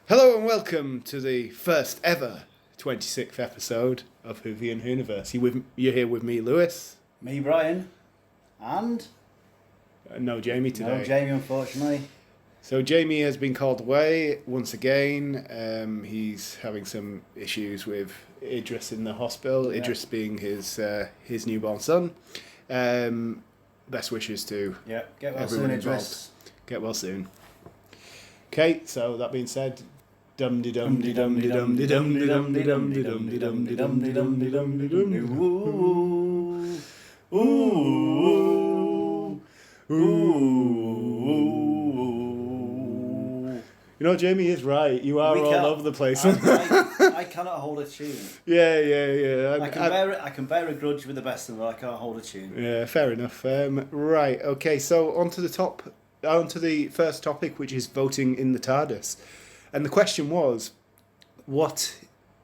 Hello and welcome to the first ever 26th episode of Whoniverse. You're here with me, Lewis. Me, Brian. And? No Jamie today. No Jamie, unfortunately. So Jamie has been called away once again. He's having some issues with Idris in the hospital. Yeah. Idris being his newborn son. Best wishes to get well soon, Idris. Get well soon. Okay, so that being said, dum de dum de dum de dum de dum de dum de dum de dum de dum de dum de dum de dum de dum. Ooh, ooh, ooh. You know, Jamie is right. You are all over the place. I cannot hold a tune. Yeah. I can bear a grudge with the best of them, but I can't hold a tune. Yeah, fair enough. Right. Okay. So on to the first topic, which is voting in the TARDIS. And the question was, what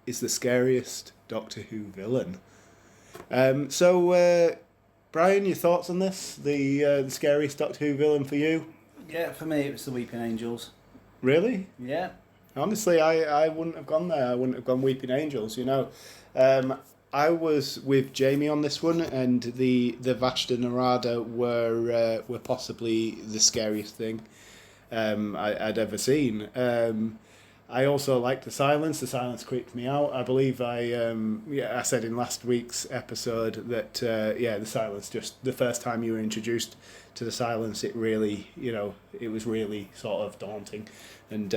is the scariest Doctor Who villain? So, Brian, your thoughts on this? The scariest Doctor Who villain for you? Yeah, for me it was the Weeping Angels. Really? Yeah. Honestly, I wouldn't have gone there. I wouldn't have gone Weeping Angels, you know. I was with Jamie on this one, and the Vashta Narada were possibly the scariest thing I'd ever seen. I also liked the silence. The silence creeped me out. I believe I said in last week's episode that the silence, just the first time you were introduced to the silence, it really, it was really sort of daunting, and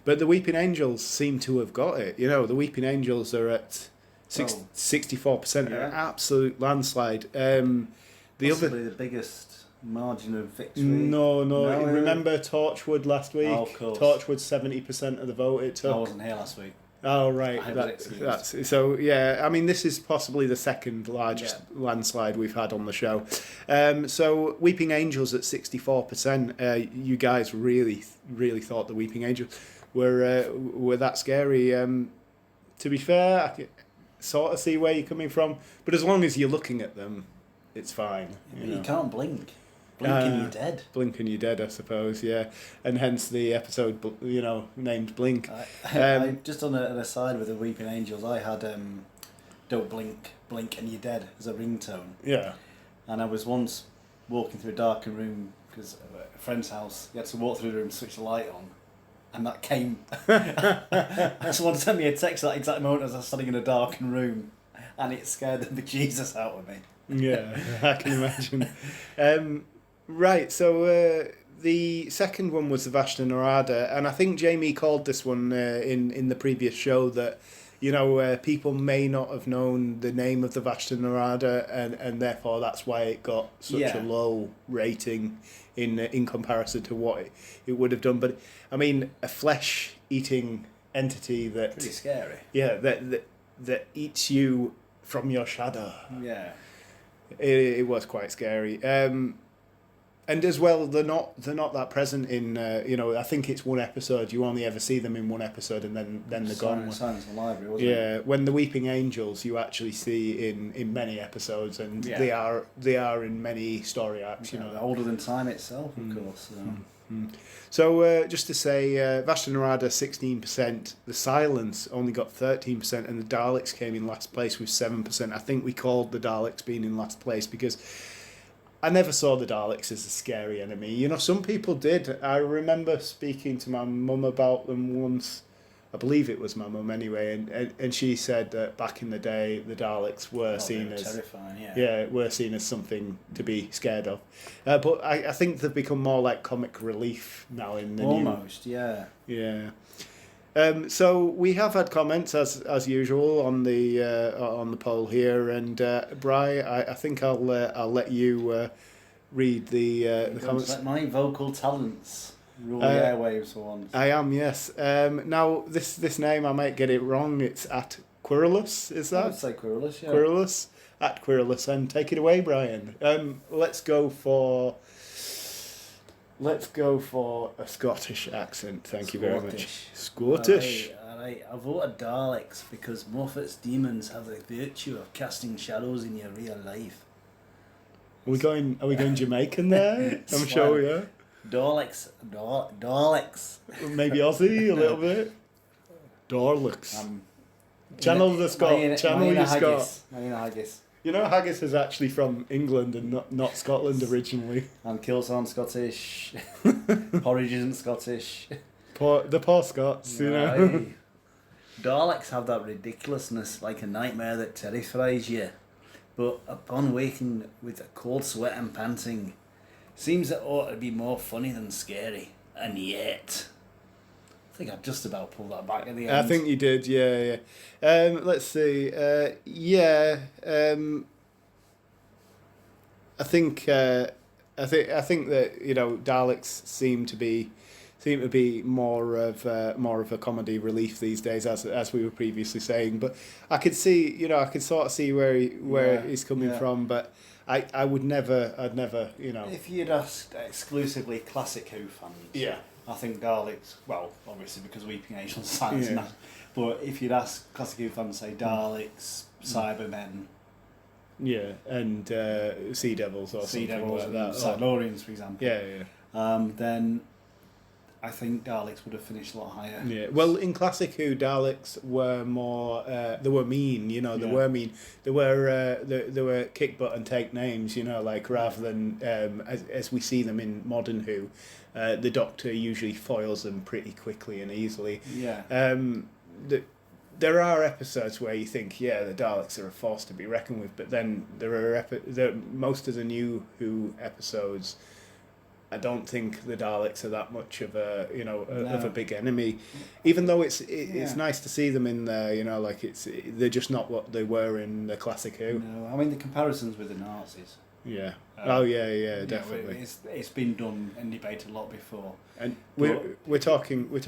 but the Weeping Angels seem to have got it. The Weeping Angels are at 64%, an absolute landslide. Possibly the biggest margin of victory. No. Remember Torchwood last week? Oh, of course. Torchwood 70% of the vote it took. I wasn't here last week. Oh, right. That's so. Yeah, I mean, this is possibly the second largest landslide we've had on the show. So Weeping Angels at 64%. You guys really thought the Weeping Angels were that scary. To be fair, I can sort of see where you're coming from, but as long as you're looking at them, it's fine. You can't blink. Blink and you're dead. Blink and you're dead, I suppose, yeah. And hence the episode, named Blink. I just on an aside with the Weeping Angels, I had Don't Blink, Blink and You're Dead as a ringtone. Yeah. And I was once walking through a darkened room, because at a friend's house, you had to walk through the room, switch the light on, and that came. Someone sent me a text at that exact moment as I was standing in a darkened room, and it scared the bejesus out of me. Yeah, I can imagine. Right, so the second one was the Vashta Narada, and I think Jamie called this one in the previous show that, people may not have known the name of the Vashta Narada, and therefore that's why it got such a low rating in comparison to what it would have done. But I mean, a flesh-eating entity that pretty scary. Yeah, that eats you from your shadow. Yeah. It was quite scary, and as well, they're not that present in. I think it's one episode. You only ever see them in one episode, and then they're gone. Silence in the Library, wasn't it? Yeah, when the Weeping Angels, you actually see in many episodes, and they are in many story arcs. They're older than time itself, of course. So just to say, Vashta Narada 16%, the Silence only got 13%, and the Daleks came in last place with 7%. I think we called the Daleks being in last place because I never saw the Daleks as a scary enemy. Some people did. I remember speaking to my mum about them once. I believe it was my mum anyway, and she said that back in the day the Daleks were seen as terrifying. Were seen as something to be scared of. But I think they've become more like comic relief now in the almost. Yeah. So we have had comments as usual on the poll here, and Bri, I think I'll let you read the comments. Let my vocal talents rule the airwaves for once. I am, yes. Now this name I might get it wrong. It's at Quirrellus, is that? I would say Quirrellus, yeah. Quirrellus, at Quirrellus, and take it away, Brian. Let's go for a Scottish accent. Thank you very much. Scottish. All right. I voted Daleks because Moffat's demons have the virtue of casting shadows in your real life. Are we going Jamaican there? I'm sure we are. Daleks. Daleks. Maybe Aussie a little bit. Daleks. Channel the Scot. Channel your Scot. Haggis. You know, haggis is actually from England and not Scotland originally. And kills aren't Scottish. Porridge isn't Scottish. The poor Scots, you know. Daleks have that ridiculousness, like a nightmare that terrifies you. But upon waking with a cold sweat and panting, seems it ought to be more funny than scary. And yet, I think I just about pulled that back at the end. I think you did, yeah. Let's see. I think that, you know, Daleks seem to be more of a comedy relief these days, as we were previously saying. But I could sort of see where he's coming from. But I'd never, you know. If you'd asked exclusively classic Who fans, yeah, I think Daleks. Well, obviously because Weeping Angels signs now. But if you'd ask classic Who fans, say Daleks, Cybermen. Yeah, and Sea Devils or something like that. Silurians, for example. Yeah. Then I think Daleks would have finished a lot higher. Yeah. Well, in classic Who, Daleks were more. They were mean, you know. They were mean. They were kick butt and take names, you know. Like rather than as we see them in modern Who, the Doctor usually foils them pretty quickly and easily. Yeah. There are episodes where you think, the Daleks are a force to be reckoned with, but then there are most of the new Who episodes. I don't think the Daleks are that much of a of a big enemy, even though it's nice to see them in there. You know, like they're just not what they were in the classic Who. No, I mean the comparisons with the Nazis. Yeah. Definitely. It's been done and debated a lot before. And we're talking 2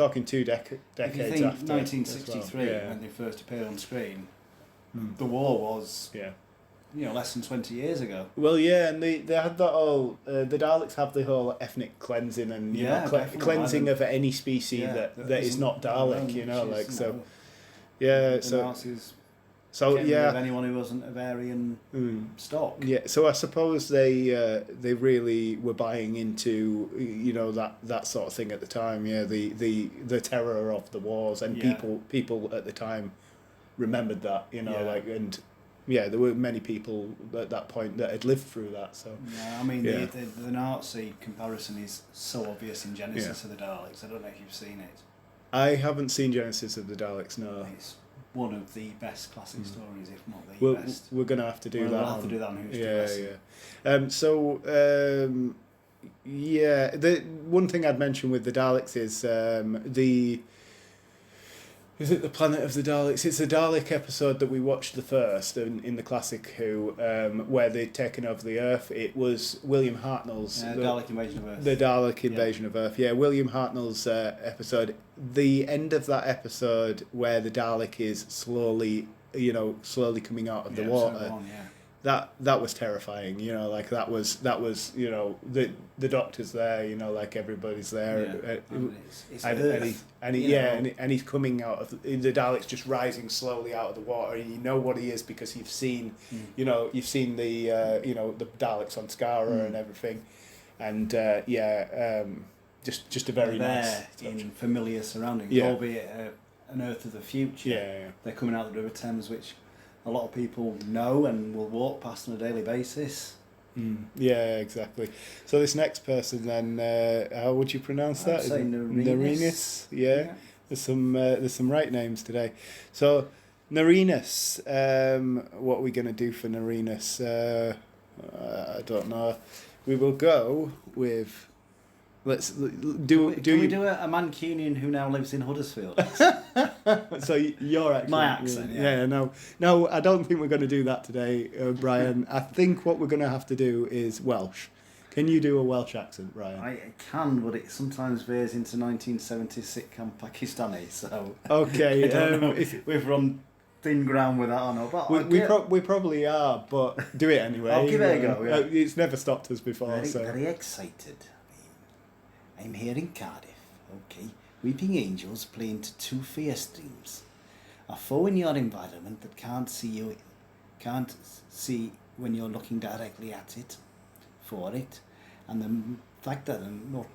decades if you think after. 1963 when they first appeared on screen, the war was less than 20 years ago. Well, yeah, and they had that whole the Daleks have the whole ethnic cleansing and cleansing of any species that is not Dalek. You know, like so. Yeah, the Nazis. So rid of anyone who wasn't of Aryan stock. Yeah, so I suppose they really were buying into that sort of thing at the time. Yeah, the terror of the wars, and people at the time remembered that. There were many people at that point that had lived through that. So I mean the Nazi comparison is so obvious in Genesis of the Daleks. I don't know if you've seen it. I haven't seen Genesis of the Daleks. No. It's one of the best classic stories, if not the best. We're going to have to do that. We'll have to do that on Who's the one thing I'd mention with the Daleks is is it the Planet of the Daleks? It's the Dalek episode that we watched the first in the classic Who, where they'd taken over the Earth. It was William Hartnell's Dalek Invasion of Earth. The Dalek Invasion of Earth. Yeah, William Hartnell's episode. The end of that episode, where the Dalek is slowly coming out of the water. That was terrifying. That was the Doctor's there. Like everybody's there. And he's coming out of the Dalek's just rising slowly out of the water, and you know what he is because you've seen the the Daleks on Skara and everything, and just a very nice in familiar surroundings, albeit an Earth of the future. They're coming out of the River Thames, which a lot of people know and will walk past on a daily basis. Yeah, exactly. So this next person, then, how would you pronounce that? I'd say Nerinus. Yeah. There's some right names today. So Nerinus, what are we going to do for Nerinus? I don't know. We will go with. Let's do. Can we do a Mancunian who now lives in Huddersfield? So your accent. My accent. Yeah. No. I don't think we're going to do that today, Brian. I think what we're going to have to do is Welsh. Can you do a Welsh accent, Brian? I can, but it sometimes veers into 1970s sitcom Pakistani. So okay. I don't know if we've run thin ground with that or not. But we probably are, but do it anyway. I'll give it a go. Yeah. It's never stopped us before. Very excited. I'm here in Cardiff, okay? Weeping Angels play into 2 fierce streams. A foe in your environment that can't see when you're looking directly at it, for it, and the fact that an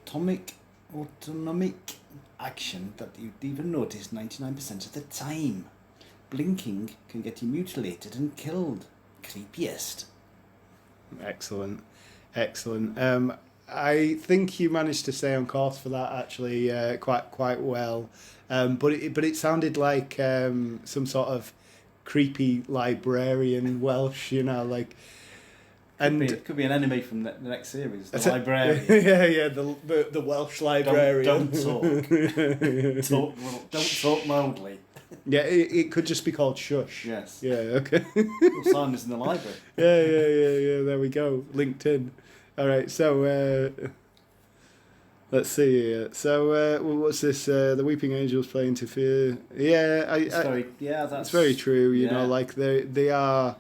autonomic action that you'd even notice 99% of the time. Blinking can get you mutilated and killed. Creepiest. Excellent. I think you managed to stay on course for that actually quite well, but it sounded like some sort of creepy librarian Welsh, like. And it could be an enemy from the next series, the librarian. The Welsh librarian. Don't talk. Don't talk loudly. Yeah, it could just be called Shush. Yes. Yeah. Okay. We'll sign this in the library. Yeah. There we go. LinkedIn. All right. So let's see here. So what's this? The Weeping Angels play into fear. Yeah. That's very true. You know, like they are.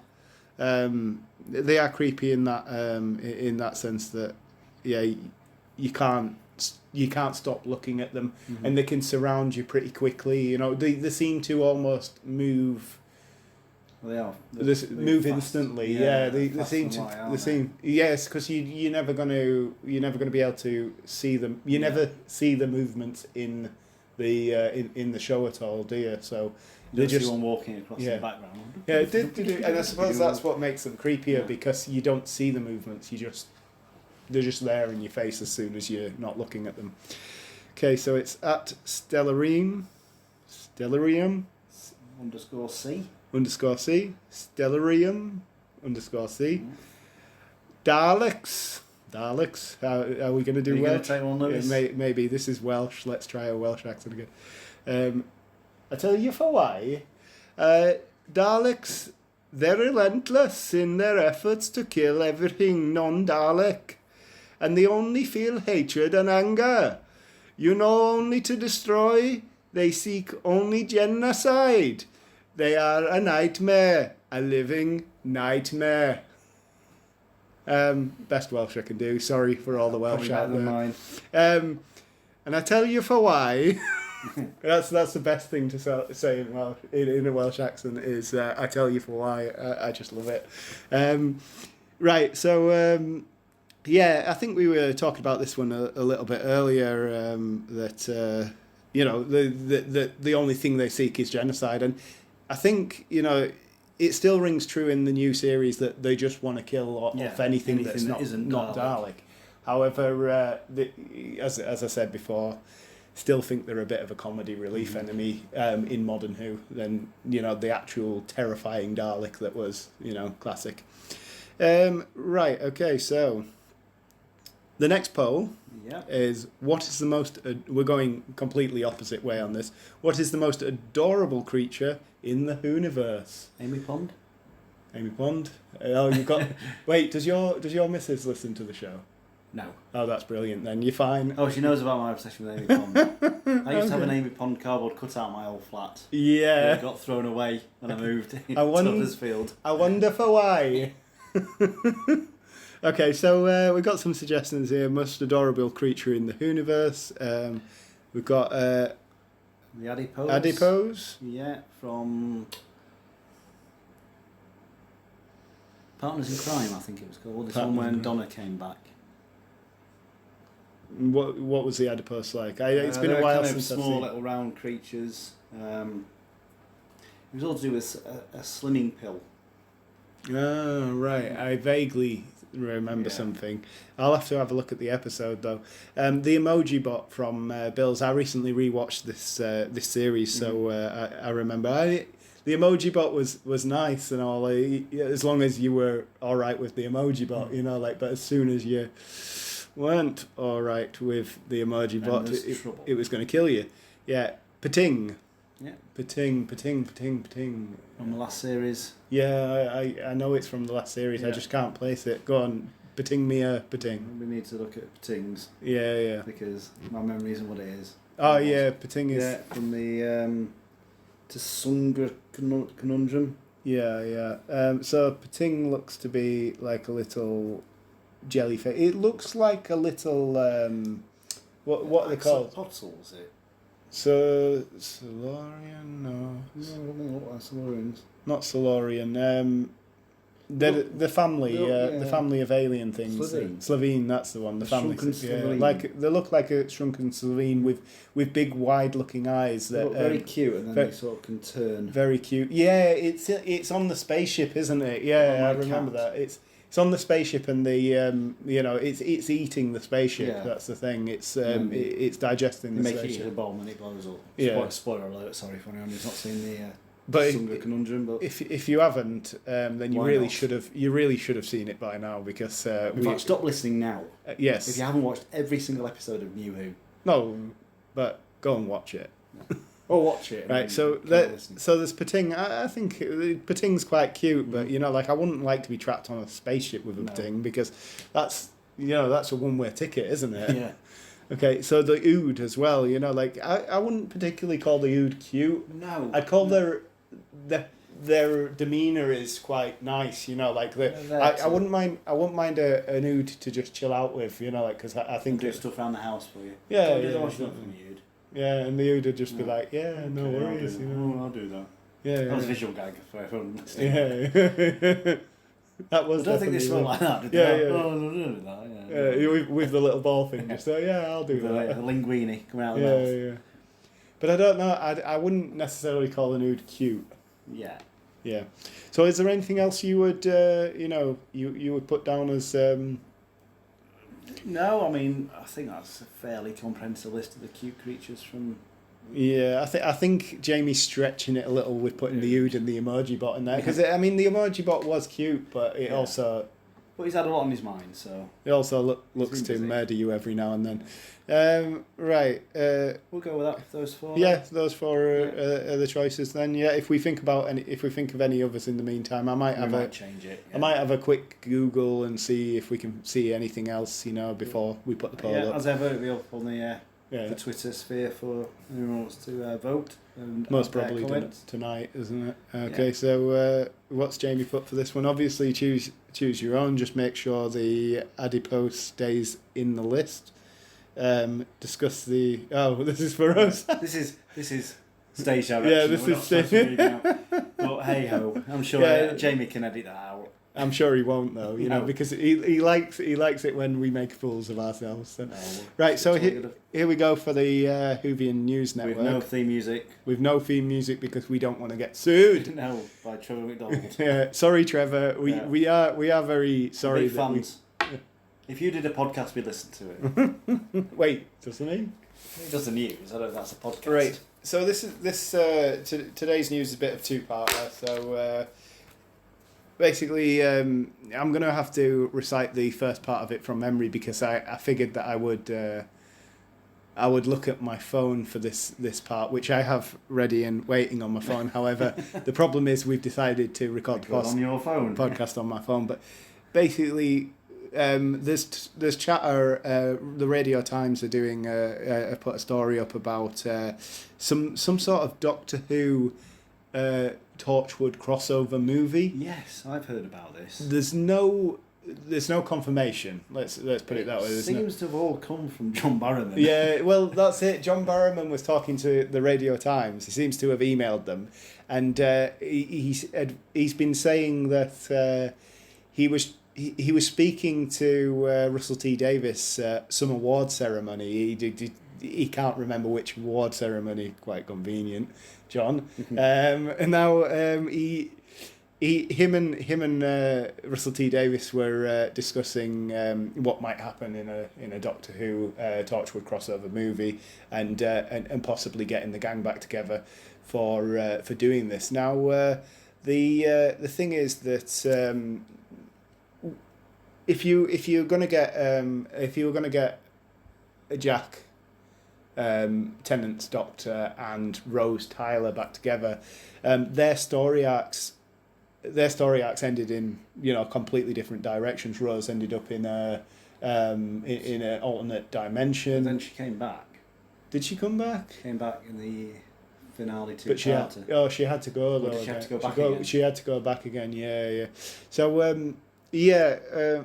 They are creepy in that sense that you can't stop looking at them, and they can surround you pretty quickly. They seem to almost move. Well, they are. Move instantly. Yeah, they seem to. They seem yes, because you're never gonna be able to see them. You never see the movements in the show at all, do you? So. They just see one walking across the background. Yeah, and I suppose that's what makes them creepier because you don't see the movements. They're just there in your face as soon as you're not looking at them. Okay, so it's at Stellarium _C Stellarium _C Daleks. How are we going to do Welsh? Try one of maybe this is Welsh. Let's try a Welsh accent again. I tell you for why. Daleks, they're relentless in their efforts to kill everything non-Dalek. And they only feel hatred and anger. Only to destroy. They seek only genocide. They are a nightmare. A living nightmare. Best Welsh I can do. Sorry for all the Welsh out there. Mine. And I tell you for why... that's the best thing to say in a Welsh accent is I tell you for why. I just love it. Right, so I think we were talking about this one a little bit earlier. That the only thing they seek is genocide, and I think it still rings true in the new series that they just want to kill off anything that's not Dalek. However, as I said before. Still think they're a bit of a comedy relief enemy in Modern Who than the actual terrifying Dalek that was classic. Right, okay, so the next poll is what is the most we're going completely opposite way on this. What is the most adorable creature in the Whoniverse? Amy Pond. Oh, you've got wait, does your missus listen to the show? No. Oh, that's brilliant then. You're fine. Oh, she knows about my obsession with Amy Pond. I used to have an Amy Pond cardboard cutout in my old flat. Yeah. It got thrown away when I moved to Huddersfield. I wonder for why. Okay, so we've got some suggestions here. Most adorable creature in the Whoniverse. We've got... the Adipose. Adipose? Yeah, from... Partners in Crime, I think it was called. This one when Donna came back. What was the Adipose like? It's been a while since I've seen. Small little round creatures. It was all to do with a slimming pill. Oh, right. I vaguely remember something. I'll have to have a look at the episode though. The emoji bot from Bill's. I recently rewatched this series, so I remember. The emoji bot was nice and all, as long as you were all right with the emoji bot, But as soon as you weren't all right with the emoji bot, it was going to kill you. Yeah, Pating. Yeah. Pating. From the last series. Yeah, I know it's from the last series. Yeah. I just can't place it. Go on, Pating me a Pating. We need to look at Patings. Yeah. Because my memory isn't what it is. Oh yeah, Pating is... Yeah, from the Tsungra Conundrum. Yeah. So Pating looks to be like a little jellyfish. It looks like a little... what are they called? Pottle, is it? So, Solarian? No. Solarians. Not Solarian. The family, the family of alien things. Slovene. That's the one. The family. Shrunken Slovene. Like they look like a shrunken Slovene with big, wide-looking eyes. They look very cute, and then they sort of can turn. Very cute. Yeah, it's on the spaceship, isn't it? Yeah, I remember that. It's on the spaceship, and the it's eating the spaceship. Yeah. That's the thing. It's digesting the spaceship. Make it eat a bomb and it blows up. Yeah. Spoiler alert. Sorry for anyone who's not seen the. But conundrum, but if you haven't, then you really should have. You really should have seen it by now, because stop listening now. Yes. If you haven't watched every single episode of New Who. No, but go and watch it. Or watch it. Right. So there's Pating. I think Pating's quite cute, but I wouldn't like to be trapped on a spaceship with a Pating, because that's a one-way ticket, isn't it? Yeah. Okay, so the Ood as well, I wouldn't particularly call the Ood cute. No. I'd call their demeanour is quite nice, I wouldn't mind an Ood to just chill out with, because I think do stuff around the house for you. Yeah, Yeah, and the Ood would just be like, no worries, I'll do that. Yeah, that was a visual gag for everyone listening. Yeah. That was. I don't think they smell like that. Did Yeah, they? yeah. Oh, I'll do that. Yeah. With the little ball thing, just I'll do that. The linguine coming out of the mouth. Yeah. But I don't know. I wouldn't necessarily call an Ood cute. Yeah. Yeah. So, is there anything else you would you would put down as? No, I mean, I think that's a fairly comprehensive list of the cute creatures from. Yeah, I think Jamie's stretching it a little with putting the Ood and the emoji bot in there, because the emoji bot was cute, but it also. But he's had a lot on his mind, so. It also looks to murder you every now and then. Right. We'll go with that. Those four. Yeah, those four are the choices then. Yeah, if we think of any others in the meantime, I might change it. Yeah. I might have a quick Google and see if we can see anything else, before we put the poll up. As ever, it'll be up on the Twitter sphere for anyone who wants to vote. And most probably done it tonight, isn't it? Okay, so what's Jamie put for this one? Obviously, choose your own. Just make sure the adipose stays in the list. Discuss the. Oh, this is for us. This is stage direction. Yeah, this is stage. But hey ho, I'm sure Jamie can edit that out. I'm sure he won't though, because he likes it when we make fools of ourselves. So. No, right, so here we go for the Whovian News Network. With no theme music. With no theme music, because we don't want to get sued. No, by Trevor McDonald. Yeah, sorry, Trevor. We are very sorry. Big fans. If you did a podcast, we'd listen to it. Wait, doesn't he? He does the news. I don't know if that's a podcast. Right. So today's news is a bit of two-parter. So. Basically, I'm going to have to recite the first part of it from memory, because I figured that I would look at my phone for this part, which I have ready and waiting on my phone. However, the problem is we've decided to record the on your phone. Podcast on my phone. But basically, there's chatter. The Radio Times are doing put a story up about some sort of Doctor Who. Torchwood crossover movie. Yes, I've heard about this. There's no confirmation. Let's put it that way. It seems to have all come from John Barrowman. Yeah, well, that's it. John Barrowman was talking to the Radio Times. He seems to have emailed them, and he's been saying that he was speaking to Russell T Davies some award ceremony. He can't remember which award ceremony. Quite convenient, John. And now him and Russell T Davies were discussing what might happen in a Doctor Who Torchwood crossover movie, and possibly getting the gang back together for doing this. Now the thing is that if you were gonna get a Jack. Tennant's Doctor and Rose Tyler back together. Their story arcs ended in completely different directions. Rose ended up in an alternate dimension. And then she came back. Did she come back? Came back in the finale two. But she had to go though. Did she have to go back again? She had to go back again. Yeah. So.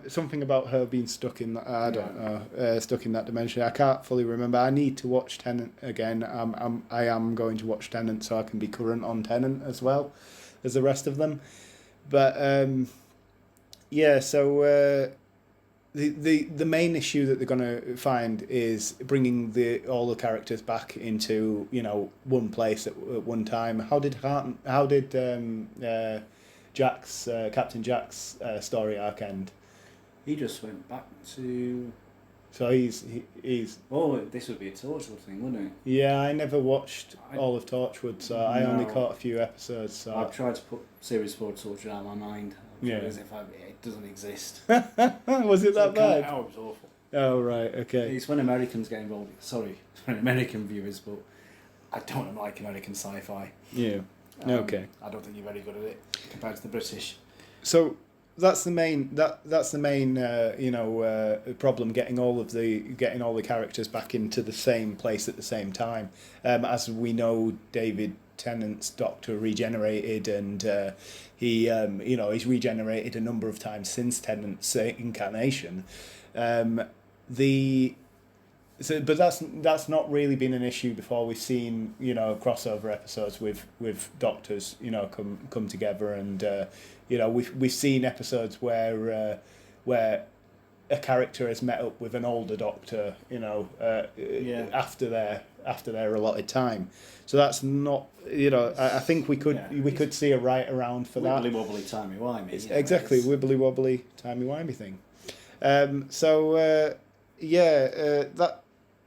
Something about her being stuck in that. I don't know. Stuck in that dimension. I can't fully remember. I need to watch Tennant again. I am going to watch Tennant so I can be current on Tennant as well as the rest of them. But Yeah, so the main issue that they're going to find is bringing all the characters back into one place at one time. How did Jack's Captain Jack's story arc end? He just went back to. So he's. Oh, this would be a Torchwood thing, wouldn't it? Yeah, I never watched all of Torchwood, so I only caught a few episodes. So I've tried to put Series 4 Torchwood out of my mind. Yeah. As if it doesn't exist. Was it that bad? Oh, it was awful. Oh, right, okay. It's when Americans get involved. Sorry, when American viewers, but I don't like American sci-fi. Yeah. Okay. I don't think you're very good at it compared to the British. So that's the main problem, getting all the characters back into the same place at the same time. As we know, David Tennant's Doctor regenerated, and he's regenerated a number of times since Tennant's incarnation. But that's not really been an issue before. We've seen crossover episodes with Doctors come together, and we've seen episodes where a character has met up with an older Doctor after their allotted time. So that's not I think we could see a right around for that. Wibbly wobbly timey wimey. Exactly, wibbly wobbly timey wimey thing.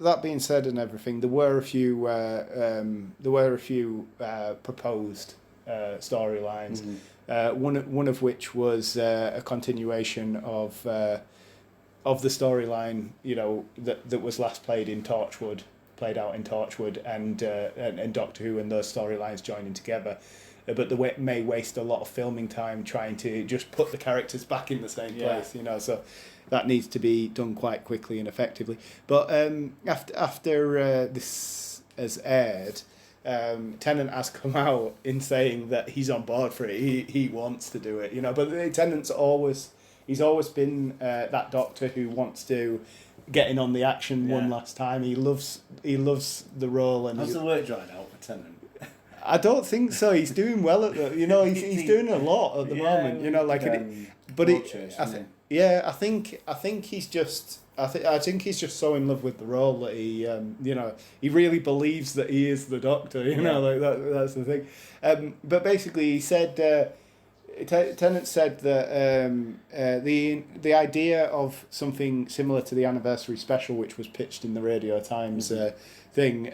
That being said and everything, there were a few proposed storylines. Mm-hmm. One of which was a continuation of the storyline that was last played out in Torchwood, and Doctor Who and those storylines joining together. But they may waste a lot of filming time trying to just put the characters back in the same place, so that needs to be done quite quickly and effectively. But after this has aired, Tennant has come out in saying that he's on board for it. He wants to do it, But Tennant's always been that Doctor who wants to get in on the action one last time. He loves the role. And how's the work dried out for Tennant? I don't think so. He's doing well at the. He's doing a lot at the moment. I think he's just. I think he's just so in love with the role that he really believes that he is the Doctor. That's the thing. But basically, he said. Tennant said that the idea of something similar to the anniversary special, which was pitched in the Radio Times thing,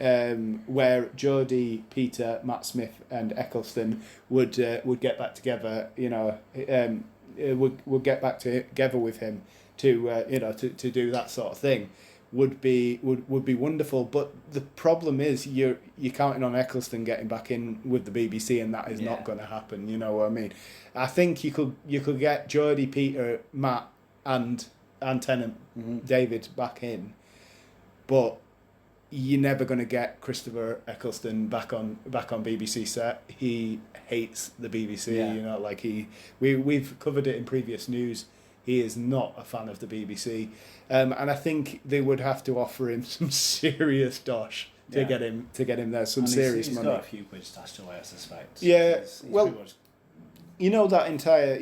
where Jodie, Peter, Matt Smith, and Eccleston would get back together, would get back together with him to do that sort of thing, would be wonderful. But the problem is you're counting on Eccleston getting back in with the BBC, and that is not going to happen. You know what I mean? I think you could get Jodie, Peter, Matt, and Tennant, David back in, but you're never going to get Christopher Eccleston back on BBC set. He hates the BBC. We've covered it in previous news. He is not a fan of the BBC, and I think they would have to offer him some serious dosh to get him there. Serious money. He's got a few quid stashed away, I suspect. Yeah, that entire,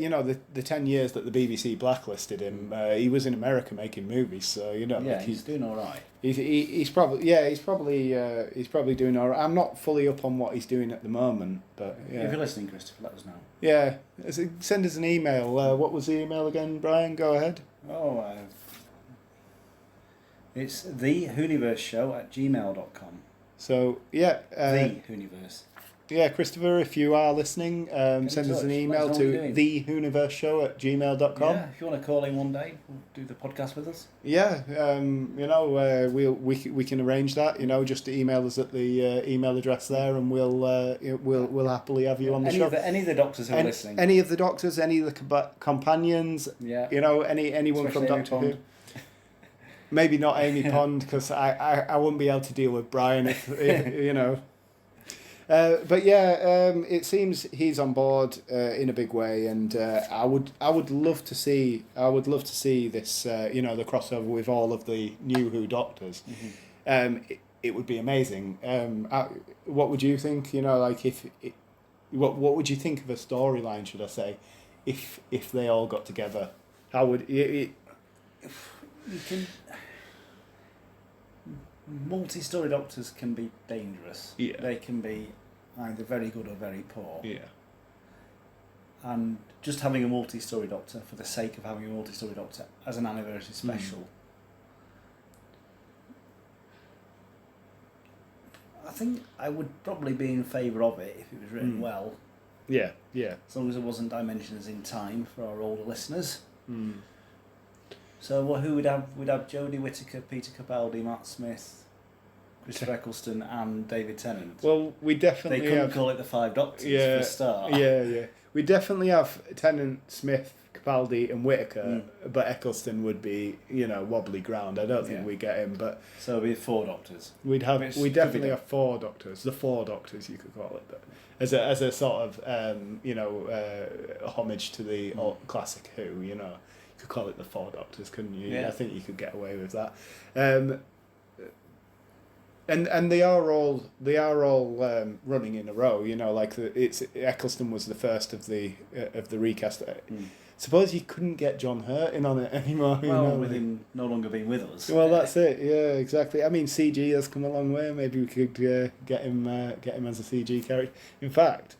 the 10 years that the BBC blacklisted him, he was in America making movies, so he's doing all right. He's probably doing all right. I'm not fully up on what he's doing at the moment, but if you're listening, Christopher, let us know. Yeah, send us an email. What was the email again, Brian? Go ahead. It's the Whoniverse Show at gmail.com. So the Whoniverse. Yeah, Christopher, if you are listening, send us an email to thewhoniverseshow at gmail.com. Yeah, if you want to call in one day, we'll do the podcast with us. Yeah, we can arrange that. Just email us at the email address there, and we'll happily have you on the show. Any of the doctors who are listening. Any of the doctors, any of the companions. Yeah. Anyone especially from Doctor Who. Maybe not Amy Pond, because I wouldn't be able to deal with Brian if it seems he's on board in a big way, and I would love to see this the crossover with all of the new Who Doctors. It would be amazing. What would you think? What would you think of a storyline? Should I say, if they all got together? How would it You can. Multi-story doctors can be dangerous. Yeah. They can be either very good or very poor. Yeah. And just having a multi-story doctor for the sake of having a multi-story doctor as an anniversary special. I think I would probably be in favour of it if it was written well. Yeah, yeah. As long as it wasn't dimensions in time for our older listeners. Mm. So who would have? We'd have Jodie Whittaker, Peter Capaldi, Matt Smith, Christopher Eccleston and David Tennant. Well, we definitely They couldn't have... call it the Five Doctors for a start. Yeah. We definitely have Tennant, Smith, Capaldi and Whittaker, but Eccleston would be, wobbly ground. I don't think we get him, but... So it'd be 4 Doctors. We definitely have 4 Doctors. The 4 Doctors, you could call it. But as a sort of, homage to the classic Who, you could call it the 4 Doctors, couldn't you? Yeah. I think you could get away with that. And they are all running in a row, like Eccleston was the first of the recast. Suppose you couldn't get John Hurt in on it anymore. Well, with him no longer being with us. Well, that's it. Yeah, exactly. I mean, CG has come a long way. Maybe we could get him as a CG character. In fact,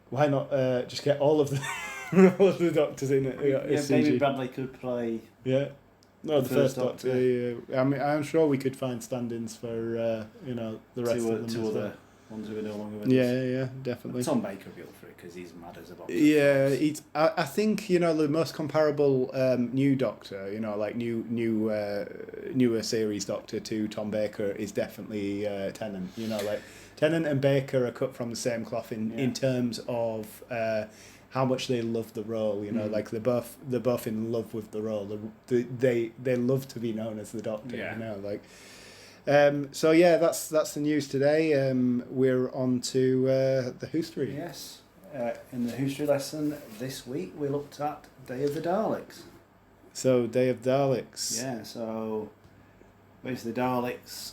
why not just get all of the all of the Doctors in it? Yeah, David Bradley could play. Yeah. No, the first Doctor. Doctor. I mean, I'm sure we could find stand-ins for the rest of them. Two other ones who are no longer with us. Yeah, definitely. Tom Baker would be up for it because he's mad as a box. Yeah, I think the most comparable new Doctor, like newer series Doctor to Tom Baker is definitely Tennant. Like Tennant and Baker are cut from the same cloth in terms of how much they love the role. Like they're both in love with the role. They love to be known as the Doctor. Yeah. So yeah, that's the news today. We're on to the history. Yes. In the history lesson this week, we looked at Day of the Daleks. So Day of Daleks. Yeah. So basically, Daleks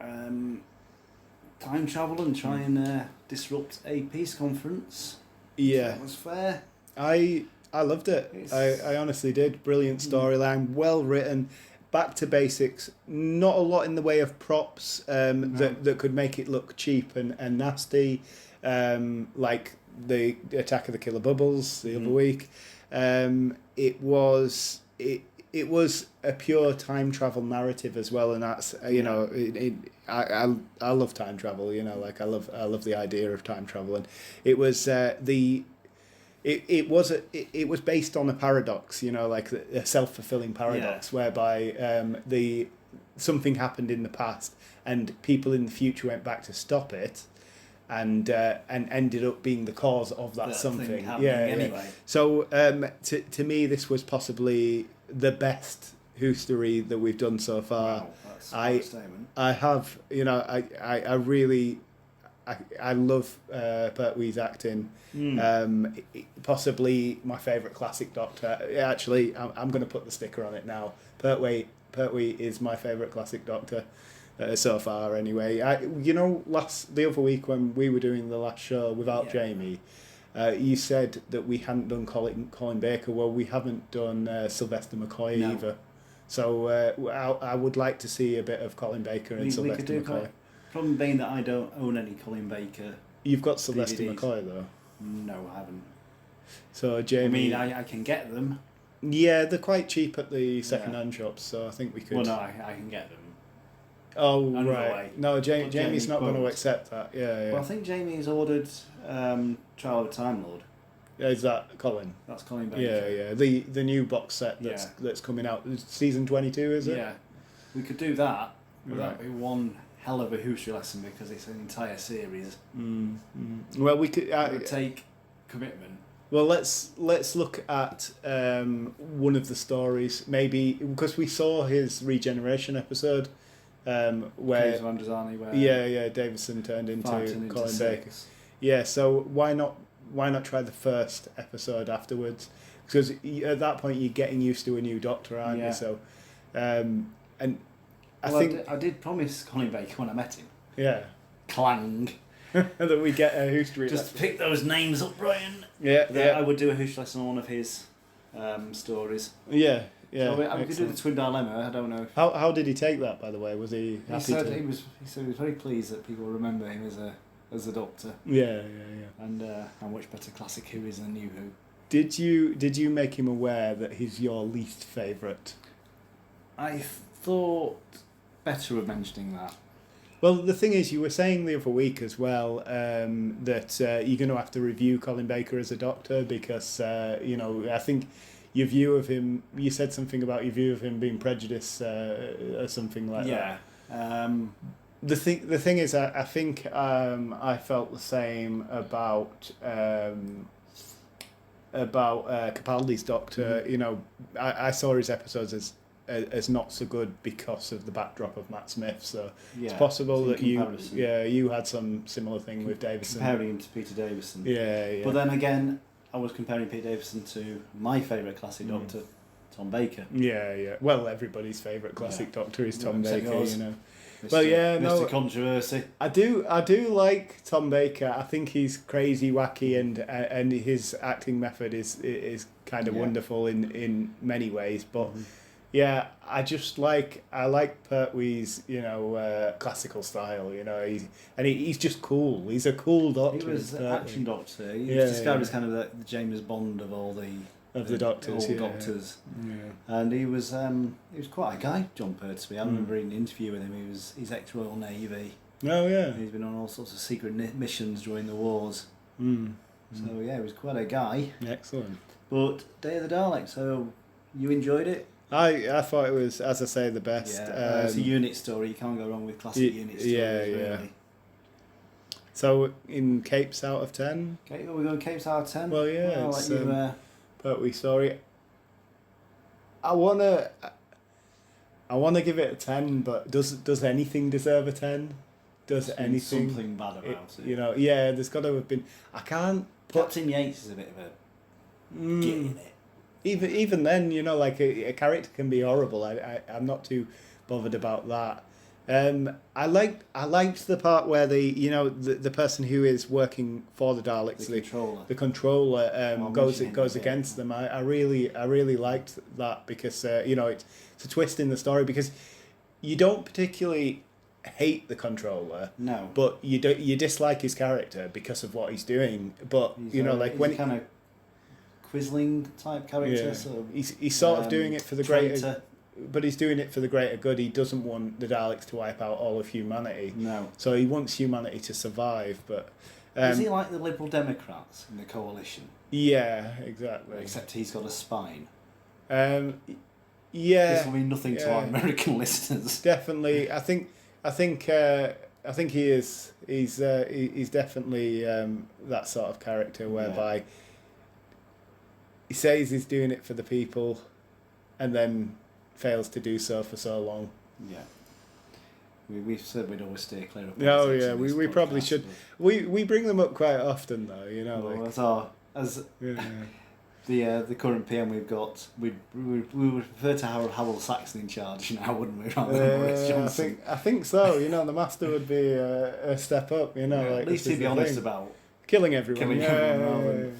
time travel and try and disrupt a peace conference. Yeah. So that was fair. I loved it. I honestly did. Brilliant storyline, well written. Back to basics. Not a lot in the way of props that could make it look cheap and nasty, like the Attack of the Killer Bubbles the other week. It was a pure time travel narrative as well, and that's I love time travel. Like I love the idea of time travel, and it was It was based on a paradox, like a self-fulfilling paradox, whereby something happened in the past and people in the future went back to stop it, and ended up being the cause of that something. Anyway. So to me, this was possibly the best history that we've done so far. Wow, that's a statement. I have, I really. I love Pertwee's acting. Possibly my favourite classic Doctor. Actually, I'm going to put the sticker on it now. Pertwee is my favourite classic Doctor so far. Anyway, the other week when we were doing the last show without Jamie, you said that we hadn't done Colin Baker. Well, we haven't done Sylvester McCoy either. So I would like to see a bit of Colin Baker and Sylvester McCoy. Problem being that I don't own any Colin Baker. You've got Sylvester DVDs. McCoy though. No, I haven't. So Jamie. I mean, I can get them. Yeah, they're quite cheap at the second-hand shops, so I think we could. Well, no, I can get them. Oh Another right. way. No, Jamie's Jamie not going to won't. accept that. Yeah. Well, I think Jamie's ordered Trial of a Time Lord. Is that Colin? That's Colin Baker. Yeah. The new box set that's coming out. Season 22, is it? Yeah. We could do that. But Right. that'd be one hell of a history lesson because it's an entire series. Well, we could. It would take commitment. Well, let's look at one of the stories, maybe because we saw his regeneration episode, where Davison turned into Colin Baker. Yeah, so why not try the first episode afterwards? Because at that point you're getting used to a new Doctor, aren't you? So, and I think I did promise Colin Baker when I met him. Yeah. Clang. that we get a history Just lesson. pick those names up, Brian. Yeah, I would do a history lesson on one of his stories. Yeah. So we could do the Twin Dilemma. I don't know. How did he take that, by the way? Was he happy? He said he was very pleased that people remember him as a Doctor. Yeah. And how much better classic Who is than New Who. Did you make him aware that he's your least favourite? I thought better of mentioning that. Well, the thing is, you were saying the other week as well that you're going to have to review Colin Baker as a Doctor because I think your view of him. You said something about your view of him being prejudiced or something like that. Yeah. The thing is, I think I felt the same about Capaldi's Doctor. Mm-hmm. I saw his episodes as not so good because of the backdrop of Matt Smith. So it's possible that you had some similar thing with Davison. Comparing him to Peter Davison. Yeah. But then again, I was comparing Peter Davison to my favourite classic Doctor, Tom Baker. Yeah. Well, everybody's favourite classic Doctor is Tom Baker. Mr. Well, yeah, Mr. Controversy. I do like Tom Baker. I think he's crazy, wacky, and his acting method is kind of wonderful in many ways. But yeah, I like Pertwee's classical style. He's just cool. He's a cool Doctor. He was an action Doctor. He was described as kind of the James Bond of all the Doctors. Doctors. Yeah. And he was quite a guy, John Pertwee. I remember reading an interview with him. He's ex-Royal Navy. Oh yeah. He's been on all sorts of secret missions during the wars. So yeah, he was quite a guy. Excellent. But Day of the Daleks. So you enjoyed it? I thought it was, as I say, the best. Yeah, it's a unit story. You can't go wrong with classic unit stories. Really. So in Capes out of 10? Okay, we're going Capes out of 10. Well, yeah, I'll it's let you, Pertwee story. I wanna give it a 10, but does anything deserve a 10? Does anything something bad about it? There's got to have been. I can't. Captain Yates is a bit of a get in it. Even then, like a character can be horrible. I'm not too bothered about that. I liked the part where the person who is working for the Daleks, the controller, goes against them. I really liked that because it's a twist in the story because you don't particularly hate the controller, no, but you dislike his character because of what he's doing. But he's when kind of Quisling type character. Yeah. So he's sort of doing it for the traitor. greater. But he's doing it for the greater good. He doesn't want the Daleks to wipe out all of humanity. No. So he wants humanity to survive. But is he like the Liberal Democrats in the coalition? Yeah, exactly. Except he's got a spine. Yeah. This will mean nothing to our American listeners. Definitely, I think he is. He's definitely that sort of character whereby he says he's doing it for the people, and then fails to do so for so long. Yeah. We've said we'd always stay clear of politics. Oh yeah, we probably should. We bring them up quite often though, as the current PM we've got, we would prefer to have Harold Saxon in charge now, wouldn't we? Rather than Boris Johnson. I think so. The Master would be a step up. At least he'd be honest about killing everyone.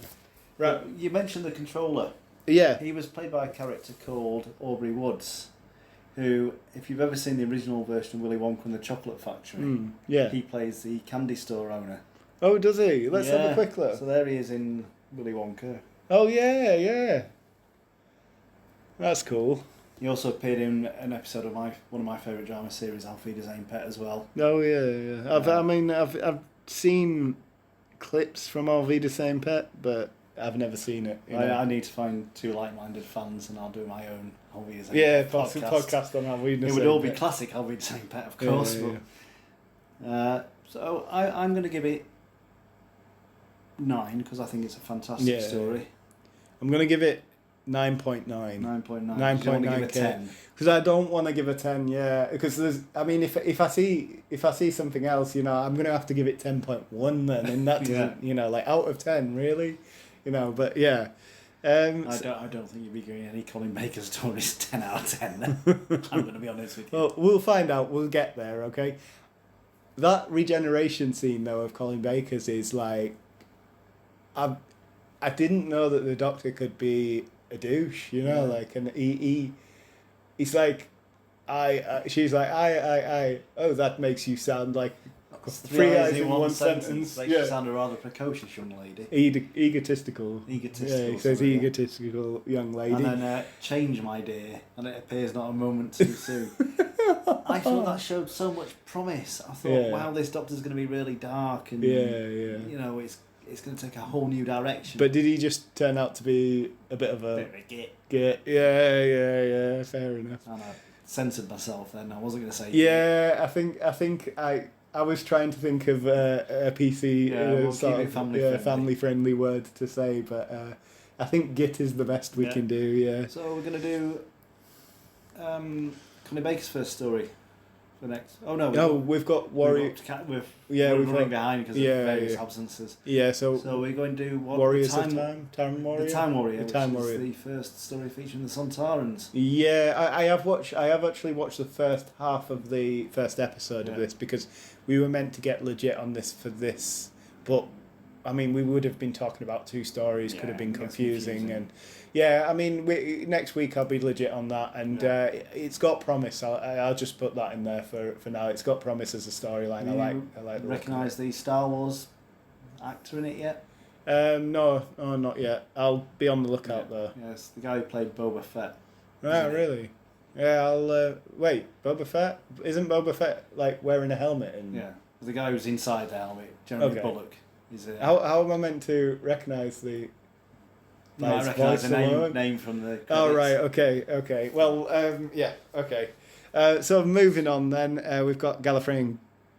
Right. You mentioned the controller. Yeah. He was played by a character called Aubrey Woods, who, if you've ever seen the original version of Willy Wonka and the Chocolate Factory, he plays the candy store owner. Oh, does he? Let's have a quick look. So there he is in Willy Wonka. Oh, yeah. That's cool. He also appeared in an episode of one of my favourite drama series, Alfieda's Aim Pet, as well. Oh, yeah. I've seen clips from Alfieda's Aim Pet, but I've never seen it. I need to find two like-minded fans, and I'll do my own Alfieda's Aim Pet podcast on Alfieda's Aim Pet. It would all be classic Alfieda's Aim Pet, of course. So I'm going to give it 9 because I think it's a fantastic story. I'm going to give it 9.9. 9.9. 9.9. Because I don't want to give a 10. Yeah, because if I see something else, I'm going to have to give it 10.1 then, and that doesn't, out of 10 really, But yeah. I don't think you'll be giving any Colin Baker stories 10 out of 10. I'm going to be honest with you. Well, we'll find out. We'll get there. Okay. that regeneration scene though of Colin Baker's is like, I didn't know that the Doctor could be a douche, you know, like, and he's like, she's like, oh, that makes you sound like three eyes in one sentence. Makes you sound a rather precocious young lady. Egotistical. Yeah, he says egotistical young lady. And then change, my dear, and it appears not a moment too soon. I thought that showed so much promise. I thought, wow, this Doctor's going to be really dark, and you know, it's going to take a whole new direction. But did he just turn out to be a bit of a git? Yeah, fair enough. And I censored myself then. I wasn't going to say. Yeah, I think I was trying to think of a PC family friendly word to say, but I think git is the best we can do. Yeah. So we're going to do Connie Baker's first story. The next. Oh no. We've got Warrior. We're running behind because of various absences. Yeah. So we're going to do what? Warriors of Time. Time Warrior. The Time Warrior. The Time Warrior. Is the first story featuring the Sontarans. Yeah, I have actually watched the first half of the first episode of this because we were meant to get legit on this for this, but I mean we would have been talking about two stories. Could have been confusing and. Yeah, I mean, next week I'll be legit on that, and it's got promise. I'll just put that in there for now. It's got promise as a storyline. I like. Recognise the Star Wars actor in it yet? No, not yet. I'll be on the lookout though. Yes, the guy who played Boba Fett. Right, really? Yeah, I'll wait. Boba Fett? Isn't Boba Fett like wearing a helmet? The guy who's inside the helmet, Jeremy Bullock. How am I meant to recognise the? You might recognise the name from the credits. Oh, right, okay. Well, okay. So moving on then, we've got Gallifreyan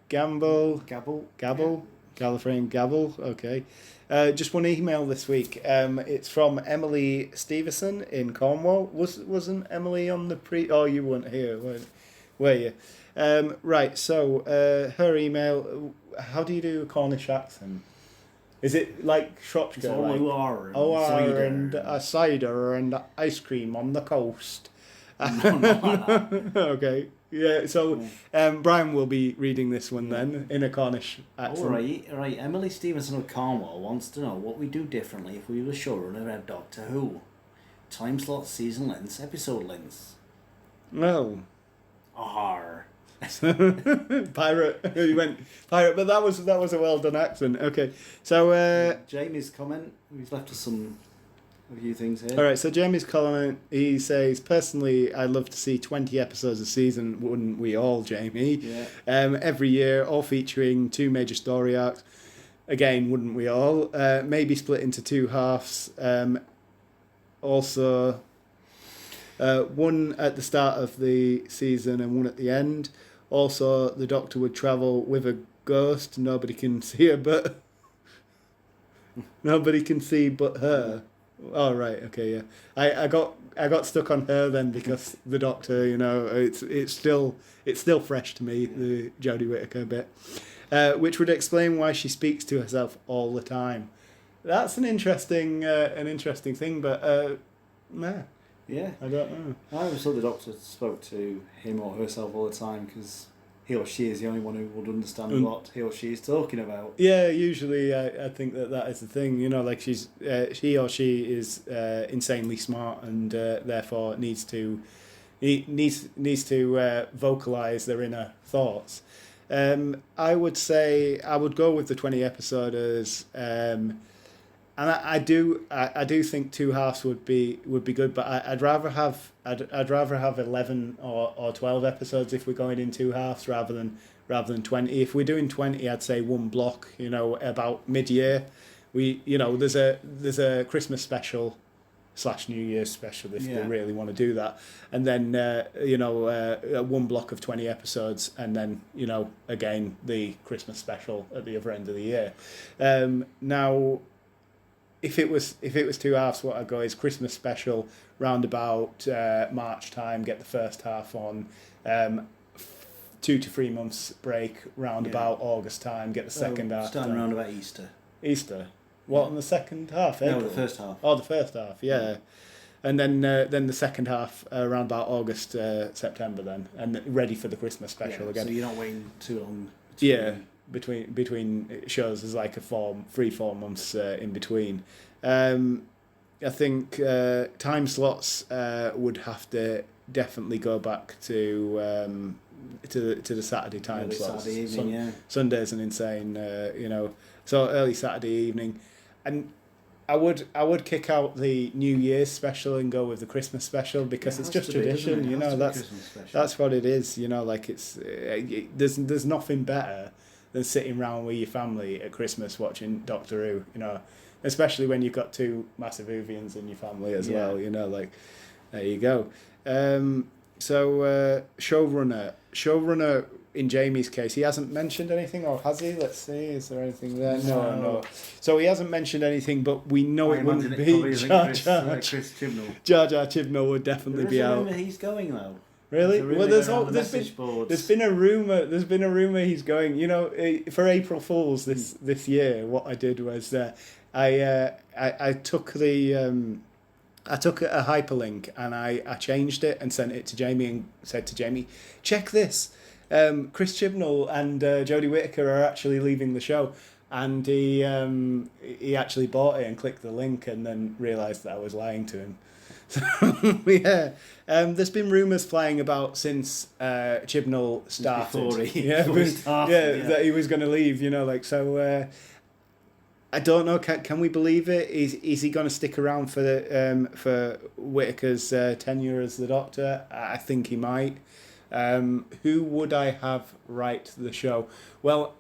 Gabble, Gallifreyan Gabble, okay. Just one email this week. It's from Emily Stevenson in Cornwall. Wasn't Emily on the Oh, you weren't here, were you? Right, so her email, how do you do a Cornish accent? Is it like Shropshire? It's all OR and a cider and ice cream on the coast. No, not like that. Okay. Yeah, so Brian will be reading this one then in a Cornish accent. Alright. Emily Stevenson of Cornwall wants to know what we do differently if we were showrunner of Doctor Who. Time slots, season lengths, episode lengths. No. Arr. Pirate. You went pirate, but that was a well done accent. Okay, so Jamie's comment. He's left us a few things here. All right, so Jamie's comment. He says, personally, I'd love to see 20 episodes a season. Wouldn't we all, Jamie? Yeah. Every year, all featuring 2 major story arcs. Again, wouldn't we all? Maybe split into 2 halves. Also, one at the start of the season and one at the end. Also, the Doctor would travel with a ghost. Nobody can see her, but nobody can see but her. Oh right, okay, yeah. I got stuck on her then because the Doctor, you know, it's still fresh to me, the Jodie Whittaker bit, which would explain why she speaks to herself all the time. That's an interesting thing, but nah. Yeah. I don't know. I always thought the Doctor spoke to him or herself all the time because he or she is the only one who would understand what he or she is talking about. Yeah, usually I think that is the thing. You know, like she or she is insanely smart and therefore needs to vocalize their inner thoughts. I would say I would go with the 20 episoders. And I do think 2 halves would be good, but I'd rather have 11 or 12 episodes if we're going in 2 halves rather than 20. If we're doing 20, I'd say 1 block. You know, about mid-year, there's a Christmas special / New Year's special if they really want to do that, and then 1 block of 20 episodes, and then again the Christmas special at the other end of the year. Now. If it was 2 halves, what I'd go is Christmas special round about March time. Get the first half on, 2 to 3 months break round about August time. Get the second half. Starting round about Easter. Easter. What on the second half? April? No, the first half. Oh, the first half. Yeah. And then the second half around about August, September then, and ready for the Christmas special again. So you're not waiting too long between shows. There's like 3-4 months in between. I think time slots would have to definitely go back to the Saturday time slots. Saturday evening, Sunday's an insane, so early Saturday evening, and I would kick out the New Year's special and go with the Christmas special because it's just tradition, that's what it is, like it's there's nothing better than sitting around with your family at Christmas watching Doctor Who, especially when you've got two massive Whovians in your family as well, like there you go. So showrunner in Jamie's case, he hasn't mentioned anything, or has he? Let's see, is there anything there? No. So he hasn't mentioned anything, but we know it wouldn't be Jar Jar. Chris Chibnall. Jar Jar Chibnall would definitely be out. He's going though. Really? There's been a rumor he's going. For April Fools this year, what I did was I took a hyperlink and I changed it and sent it to Jamie and said to Jamie, check this. Chris Chibnall and Jodie Whittaker are actually leaving the show, and he actually bought it and clicked the link and then realised that I was lying to him. So there's been rumours flying about since Chibnall started. That he was going to leave. So. I don't know. Can we believe it? Is he going to stick around for Whittaker's tenure as the Doctor? I think he might. Who would I have write the show? Well,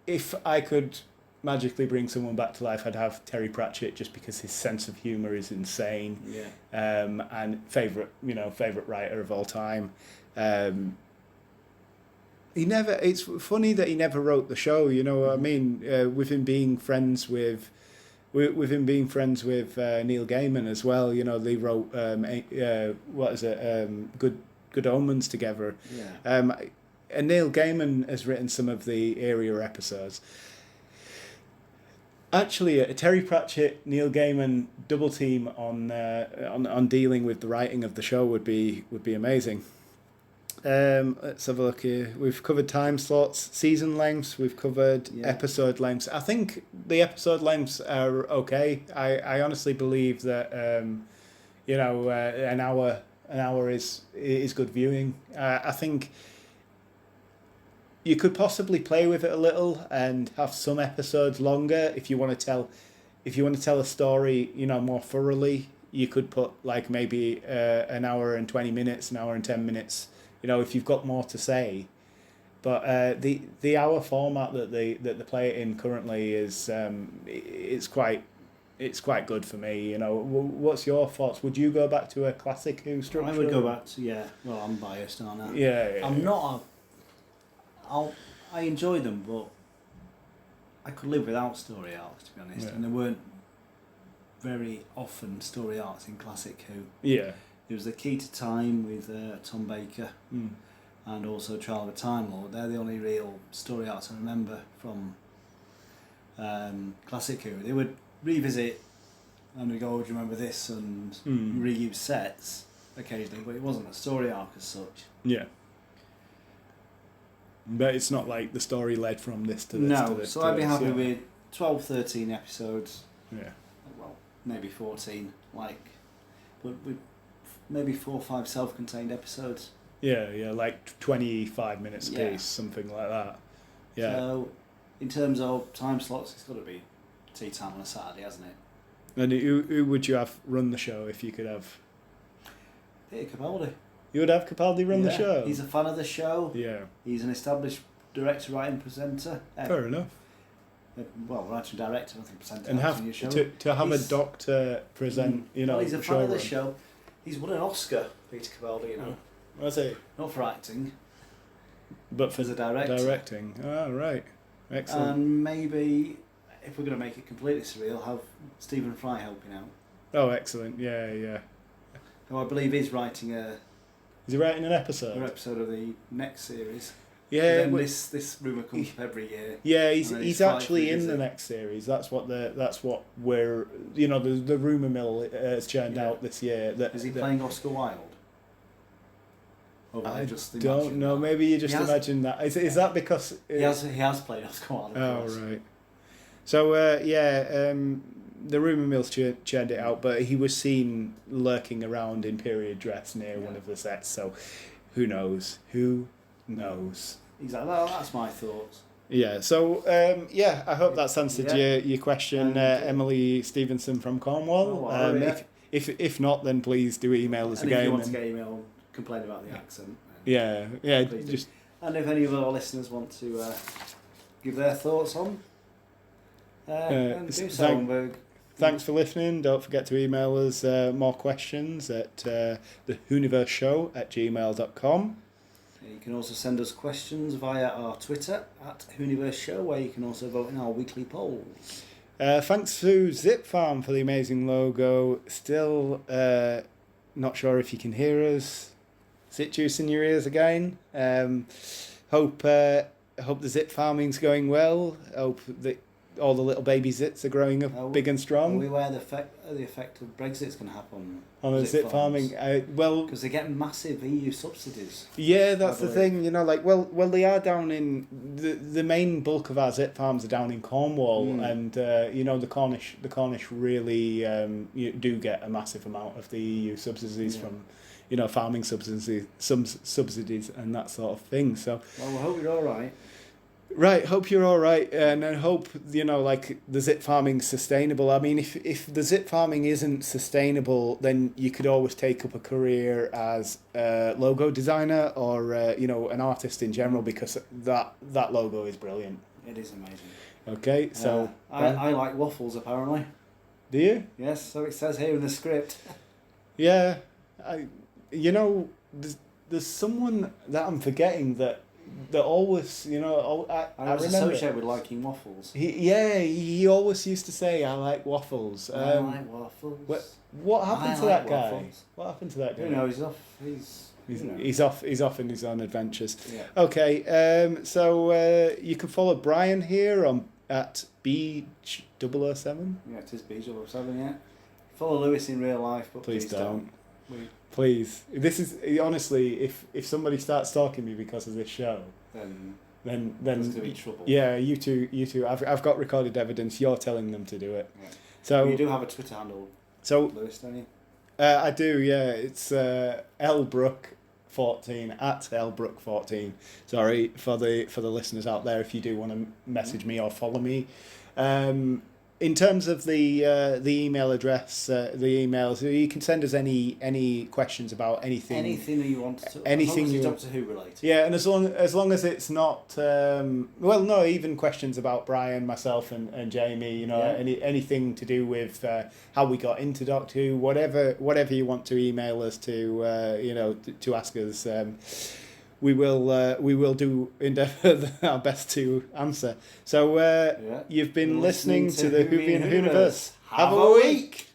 if I could magically bring someone back to life, I'd have Terry Pratchett, just because his sense of humour is insane. And favourite writer of all time. It's funny that he never wrote the show. You know what I mean? With him being friends with Neil Gaiman as well. They wrote Good Omens together. And Neil Gaiman has written some of the earlier episodes. Actually, a Terry Pratchett, Neil Gaiman double team on dealing with the writing of the show would be amazing. Let's have a look here. We've covered time slots, season lengths. We've covered episode lengths. I think the episode lengths are okay. I honestly believe that an hour is good viewing. I think you could possibly play with it a little and have some episodes longer if you want to tell a story more thoroughly. You could put like maybe an hour and 20 minutes, an hour and 10 minutes. If you've got more to say, but the hour format that they play it in currently is it's quite good for me. What's your thoughts? Would you go back to a classic Who structure? I would go back to Well, I'm biased, aren't I? I'm not. I enjoy them, but I could live without story arcs, to be honest. And there weren't very often story arcs in classic Who. It was The Key to Time with Tom Baker, and also Trial of a Time Lord. They're the only real story arcs I remember from classic Who. They would revisit and we go, "Oh, do you remember this?" and reuse sets occasionally, but it wasn't a story arc as such. But it's not like the story led from this to this. No, to this, so to I'd be this, happy with 12, 13 episodes. Well, maybe 14, but with maybe 4 or 5 self-contained episodes. Like 25 minutes a piece, something like that. So, in terms of time slots, it's got to be tea time on a Saturday, hasn't it? And who would you have run the show if you could have? Peter Capaldi. You would have Capaldi run the show? He's a fan of the show. He's an established director, writer and presenter. Fair enough. Well, writer and director, I think presenter. And have to have a doctor present, Well, he's a fan of the show. He's won an Oscar, Peter Capaldi, Was he? Not for acting, but for as a director. Directing. Oh, right. Excellent. And maybe, if we're going to make it completely surreal, have Stephen Fry helping out. Oh, excellent. Yeah. Who I believe is writing Is he writing an episode? An episode of the next series. Yeah. Then this rumour comes up every year. Yeah, he's actually in the next series. That's what we're the rumour mill has churned out this year. Is he playing Oscar Wilde? Or I just don't know. That? Maybe you just imagine that. Is that because he has played Oscar Wilde? Oh right. So the rumour mill's churned it out, but he was seen lurking around in period dress near one of the sets. So who knows? Who knows? Exactly. Well, that's my thoughts. Yeah. So I hope that's answered your question, Emily Stevenson from Cornwall. If not, then please do email us again. If you want to get email, complain about the accent. Just. And if any of our listeners want to give their thoughts on, and do so. Thanks for listening. Don't forget to email us more questions at the Whoniverse@gmail.com. You can also send us questions via our Twitter at Whoniverse Show, where you can also vote in our weekly polls. Thanks to Zip Farm for the amazing logo. Still not sure if you can hear us. Zit juice in your ears again. Hope the zit farming's going well. Hope that all the little baby zits are growing up big and strong. Are we aware the effect of Brexit's going to happen on the zit farming? Because they're getting massive EU subsidies. Yeah, that's the thing. They are down in the main bulk of our zit farms are down in Cornwall, and the Cornish really do get a massive amount of the EU subsidies from. Farming subsidies and that sort of thing. So. Well, we hope you're all right. Right, hope you're all right, and I hope the zit farming's sustainable. I mean, if the zit farming isn't sustainable, then you could always take up a career as a logo designer or an artist in general, because that logo is brilliant. It is amazing. Okay, so I like waffles apparently. Do you? Yes, so it says here in the script. Yeah, there's someone that I'm forgetting that always, I was remember associated with liking waffles. He always used to say, "I like waffles." I like waffles. What happened to that guy? Waffles. What happened to that guy? He's off. He's off in his own adventures. Yeah. Okay, so you can follow Brian here at B007. Yeah, it is B007. Yeah. Follow Lewis in real life, but please don't. Please, this is honestly, if somebody starts stalking me because of this show, then there's gonna be trouble. Yeah, you two. I've got recorded evidence. You're telling them to do it. Yeah. So you do have a Twitter handle. So Lewis, don't you? I do. Yeah, it's lbrook14 at lbrook14. Sorry for the listeners out there. If you do want to message me or follow me. In terms of the email address, the emails, you can send us any questions about anything. Anything that you want to. Anything as long as it's Doctor Who related. Yeah, and as long as it's not, even questions about Brian, myself, and Jamie. Anything to do with how we got into Doctor Who, whatever you want to email us to, to ask us. We will do endeavour our best to answer. So you've been listening to the Whovian Whoniverse. Have a week!